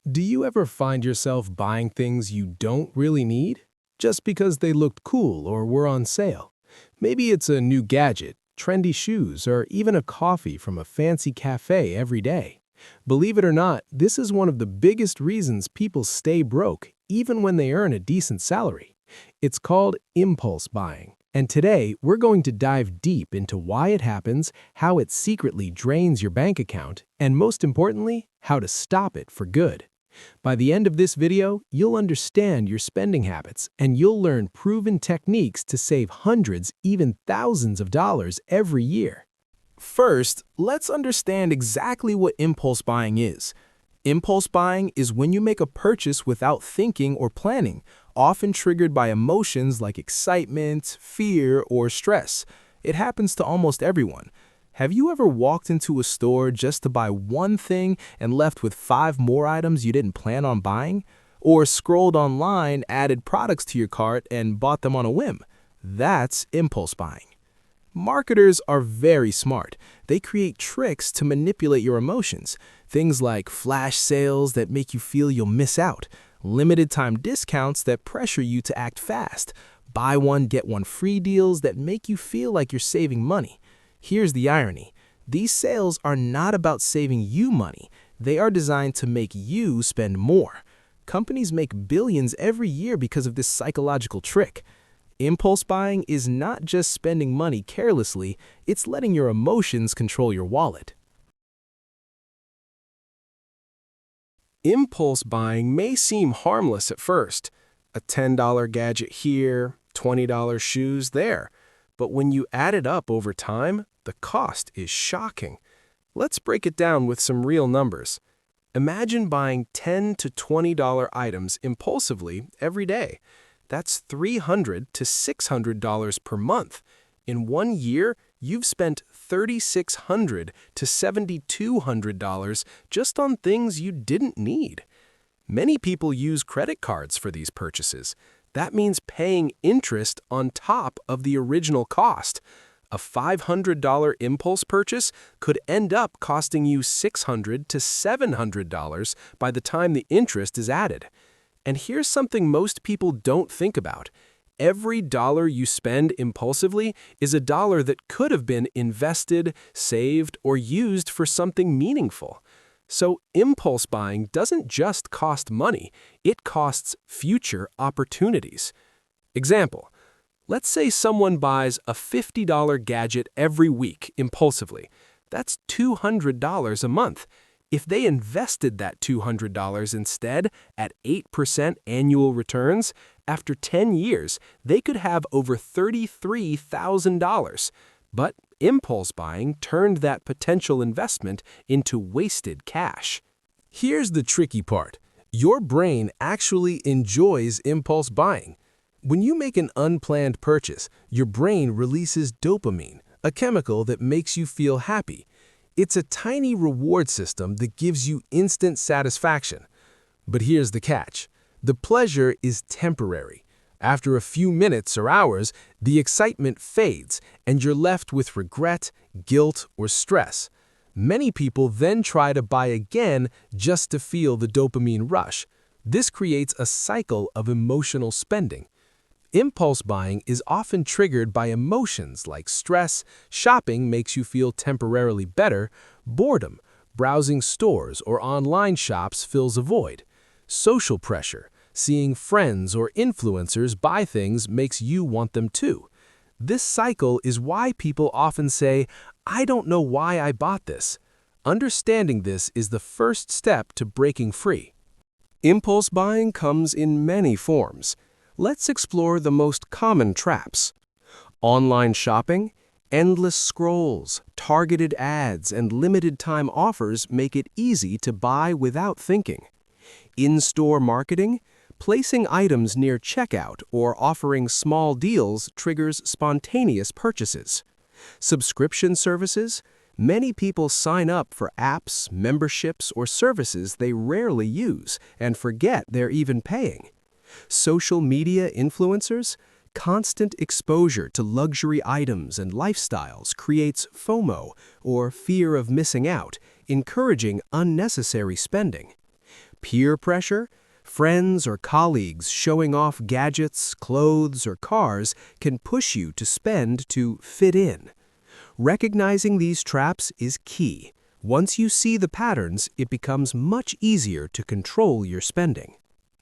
Do you ever find yourself buying things you don't really need just because they looked cool or were on sale? Maybe it's a new gadget, trendy shoes, or even a coffee from a fancy cafe every day. Believe it or not, this is one of the biggest reasons people stay broke even when they earn a decent salary. It's called impulse buying. And today, we're going to dive deep into why it happens, how it secretly drains your bank account, and most importantly, how to stop it for good. By the end of this video, you'll understand your spending habits and you'll learn proven techniques to save hundreds, even thousands of dollars every year. First, let's understand exactly what impulse buying is. Impulse buying is when you make a purchase without thinking or planning, often triggered by emotions like excitement, fear, or stress. It happens to almost everyone. Have you ever walked into a store just to buy one thing and left with 5 more items you didn't plan on buying? Or scrolled online, added products to your cart, and bought them on a whim? That's impulse buying. Marketers are very smart. They create tricks to manipulate your emotions. Things like flash sales that make you feel you'll miss out, limited time discounts that pressure you to act fast, buy one, get one free deals that make you feel like you're saving money. Here's the irony. These sales are not about saving you money. They are designed to make you spend more. Companies make billions every year because of this psychological trick. Impulse buying is not just spending money carelessly, it's letting your emotions control your wallet. Impulse buying may seem harmless at first. A $10 gadget here, $20 shoes there. But when you add it up over time, the cost is shocking. Let's break it down with some real numbers. Imagine buying $10 to $20 items impulsively every day. That's $300 to $600 per month. In 1 year, you've spent $3,600 to $7,200 just on things you didn't need. Many people use credit cards for these purchases. That means paying interest on top of the original cost. A $500 impulse purchase could end up costing you $600 to $700 by the time the interest is added. And here's something most people don't think about. Every dollar you spend impulsively is a dollar that could have been invested, saved, or used for something meaningful. So impulse buying doesn't just cost money, it costs future opportunities. Example, let's say someone buys a $50 gadget every week impulsively. That's $200 a month. If they invested that $200 instead at 8% annual returns, after 10 years, they could have over $33,000. But impulse buying turned that potential investment into wasted cash. Here's the tricky part. Your brain actually enjoys impulse buying. When you make an unplanned purchase, your brain releases dopamine, a chemical that makes you feel happy. It's a tiny reward system that gives you instant satisfaction. But here's the catch. The pleasure is temporary. After a few minutes or hours, the excitement fades and you're left with regret, guilt, or stress. Many people then try to buy again just to feel the dopamine rush. This creates a cycle of emotional spending. Impulse buying is often triggered by emotions like stress, shopping makes you feel temporarily better, boredom, browsing stores or online shops fills a void, social pressure, seeing friends or influencers buy things makes you want them too. This cycle is why people often say, "I don't know why I bought this." Understanding this is the first step to breaking free. Impulse buying comes in many forms. Let's explore the most common traps. Online shopping, endless scrolls, targeted ads, and limited-time offers make it easy to buy without thinking. In-store marketing, placing items near checkout or offering small deals triggers spontaneous purchases. Subscription services, many people sign up for apps, memberships, or services they rarely use and forget they're even paying. Social media influencers, constant exposure to luxury items and lifestyles creates FOMO, or fear of missing out, encouraging unnecessary spending. Peer pressure? Friends or colleagues showing off gadgets, clothes, or cars can push you to spend to fit in. Recognizing these traps is key. Once you see the patterns, it becomes much easier to control your spending.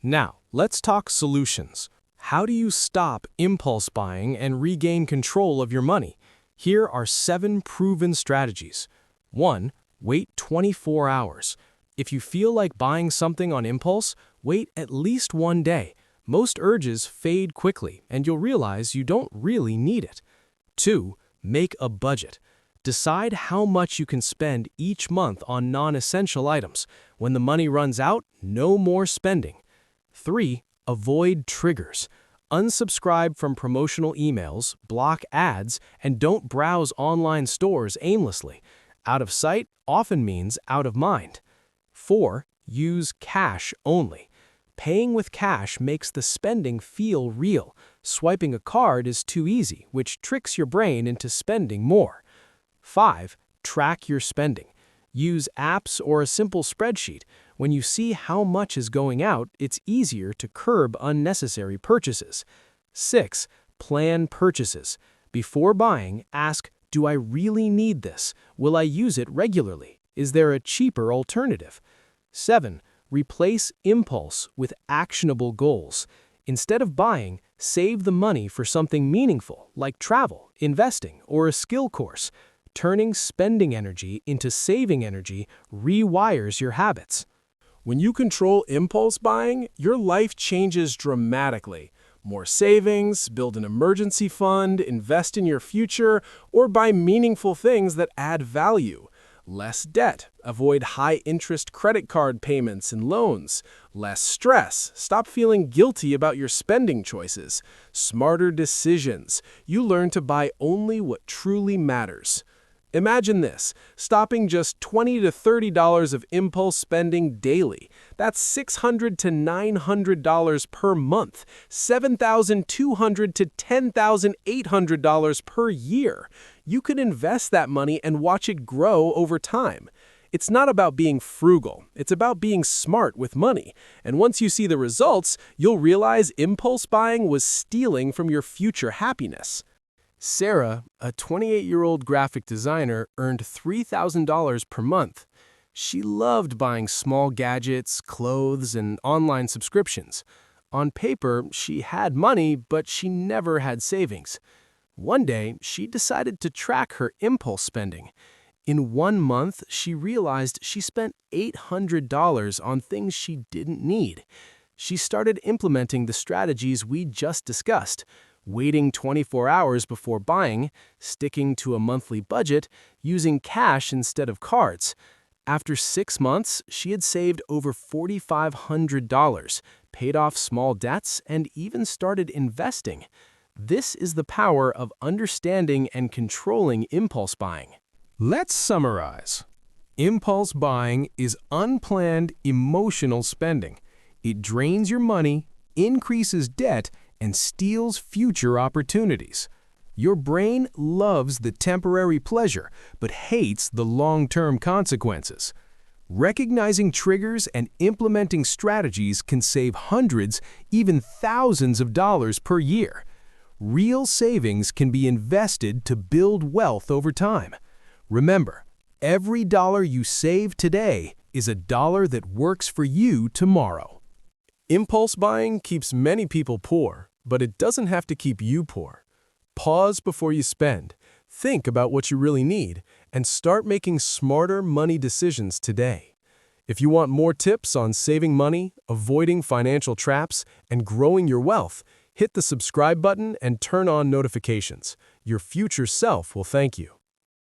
Now, let's talk solutions. How do you stop impulse buying and regain control of your money? Here are 7 proven strategies. 1. Wait 24 hours. If you feel like buying something on impulse, wait at least 1 day. Most urges fade quickly, and you'll realize you don't really need it. 2. Make a budget. Decide how much you can spend each month on non-essential items. When the money runs out, no more spending. 3. Avoid triggers. Unsubscribe from promotional emails, block ads, and don't browse online stores aimlessly. Out of sight often means out of mind. 4. Use cash only. Paying with cash makes the spending feel real. Swiping a card is too easy, which tricks your brain into spending more. 5. Track your spending. Use apps or a simple spreadsheet. When you see how much is going out, it's easier to curb unnecessary purchases. 6. Plan purchases. Before buying, ask, do I really need this? Will I use it regularly? Is there a cheaper alternative? 7. Replace impulse with actionable goals. Instead of buying, save the money for something meaningful, like travel, investing, or a skill course. Turning spending energy into saving energy rewires your habits. When you control impulse buying, your life changes dramatically. More savings, build an emergency fund, invest in your future, or buy meaningful things that add value. Less debt, avoid high-interest credit card payments and loans. Less stress, stop feeling guilty about your spending choices. Smarter decisions, you learn to buy only what truly matters. Imagine this, stopping just $20 to $30 of impulse spending daily. That's $600 to $900 per month, $7,200 to $10,800 per year. You could invest that money and watch it grow over time. It's not about being frugal, it's about being smart with money. And once you see the results, you'll realize impulse buying was stealing from your future happiness. Sarah, a 28-year-old graphic designer, earned $3,000 per month. She loved buying small gadgets, clothes, and online subscriptions. On paper, she had money, but she never had savings. One day, she decided to track her impulse spending. In 1 month, she realized she spent $800 on things she didn't need. She started implementing the strategies we just discussed. Waiting 24 hours before buying, sticking to a monthly budget, using cash instead of cards. After 6 months, she had saved over $4,500, paid off small debts, and even started investing. This is the power of understanding and controlling impulse buying. Let's summarize. Impulse buying is unplanned emotional spending. It drains your money, increases debt, and steals future opportunities. Your brain loves the temporary pleasure, but hates the long-term consequences. Recognizing triggers and implementing strategies can save hundreds, even thousands of dollars per year. Real savings can be invested to build wealth over time. Remember, every dollar you save today is a dollar that works for you tomorrow. Impulse buying keeps many people poor, but it doesn't have to keep you poor. Pause before you spend, think about what you really need, and start making smarter money decisions today. If you want more tips on saving money, avoiding financial traps, and growing your wealth, hit the subscribe button and turn on notifications. Your future self will thank you.